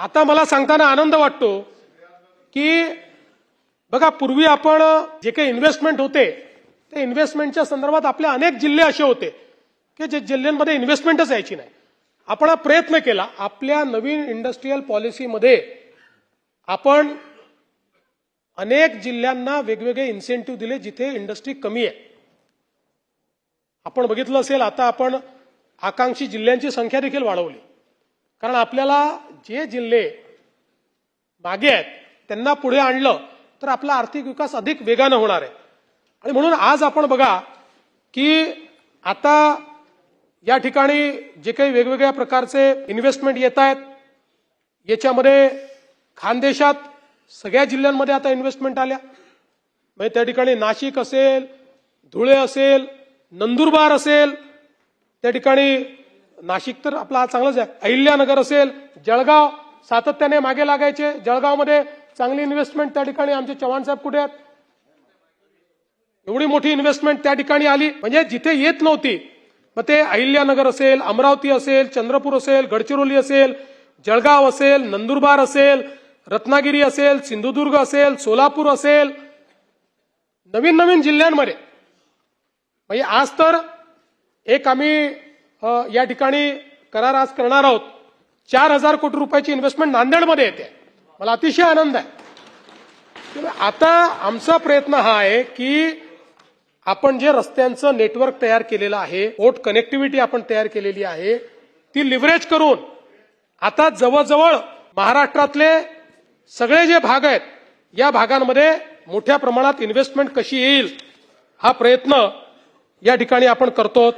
आता मला सांगताना आनंद वाटतो की बघा, पूर्वी आपण जे काही इन्व्हेस्टमेंट होते ते इन्व्हेस्टमेंटच्या संदर्भात आपले अनेक जिल्हे असे होते की जे जिल्ह्यांमध्ये इन्व्हेस्टमेंटच यायची नाही. आपण हा प्रयत्न केला. आपल्या नवीन इंडस्ट्रियल पॉलिसीमध्ये आपण अनेक जिल्ह्यांना वेगवेगळे इन्सेंटिव्ह दिले जिथे इंडस्ट्री कमी आहे. आपण बघितलं असेल, आता आपण आकांक्षी जिल्ह्यांची संख्या देखील वाढवली, कारण आपल्याला जे जिल्हे मागे आहेत त्यांना पुढे आणलं तर आपला आर्थिक विकास अधिक वेगानं होणार आहे. आणि म्हणून आज आपण बघा की आता या ठिकाणी जे काही वेगवेगळ्या प्रकारचे इन्व्हेस्टमेंट येत आहेत, याच्यामध्ये खानदेशात सगळ्या जिल्ह्यांमध्ये आता इन्व्हेस्टमेंट आल्या. म्हणजे त्या ठिकाणी नाशिक असेल, धुळे असेल, नंदुरबार असेल, त्या ठिकाणी नाशिक तर आपला चांगलंच आहे, अहिल्यानगर असेल, जळगाव सातत्याने मागे लागायचे. जळगावमध्ये चांगली इन्व्हेस्टमेंट त्या ठिकाणी आमचे चव्हाण साहेब कुठे आहेत, एवढी मोठी इन्व्हेस्टमेंट त्या ठिकाणी आली. म्हणजे जिथे येत नव्हती, मग ते अहिल्यानगर असेल, अमरावती असेल, चंद्रपूर असेल, गडचिरोली असेल, जळगाव असेल, नंदुरबार असेल, रत्नागिरी असेल, सिंधुदुर्ग असेल, सोलापूर असेल, नवीन नवीन जिल्ह्यांमध्ये. म्हणजे आज तर एक आम्ही या ठिकाणी करार आज करणार आहोत, 4,000 कोटी रुपयाची इन्व्हेस्टमेंट नांदेडमध्ये येते. मला अतिशय आनंद आहे. आता आमचा प्रयत्न हा आहे की आपण जे रस्त्यांचं नेटवर्क तयार केलेलं आहे, पोर्ट कनेक्टिव्हिटी आपण तयार केलेली आहे, ती लिव्हरेज करून आता जवळजवळ महाराष्ट्रातले सगळे जे भाग आहेत या भागांमध्ये मोठ्या प्रमाणात इन्व्हेस्टमेंट कशी येईल हा प्रयत्न या ठिकाणी आपण करतो.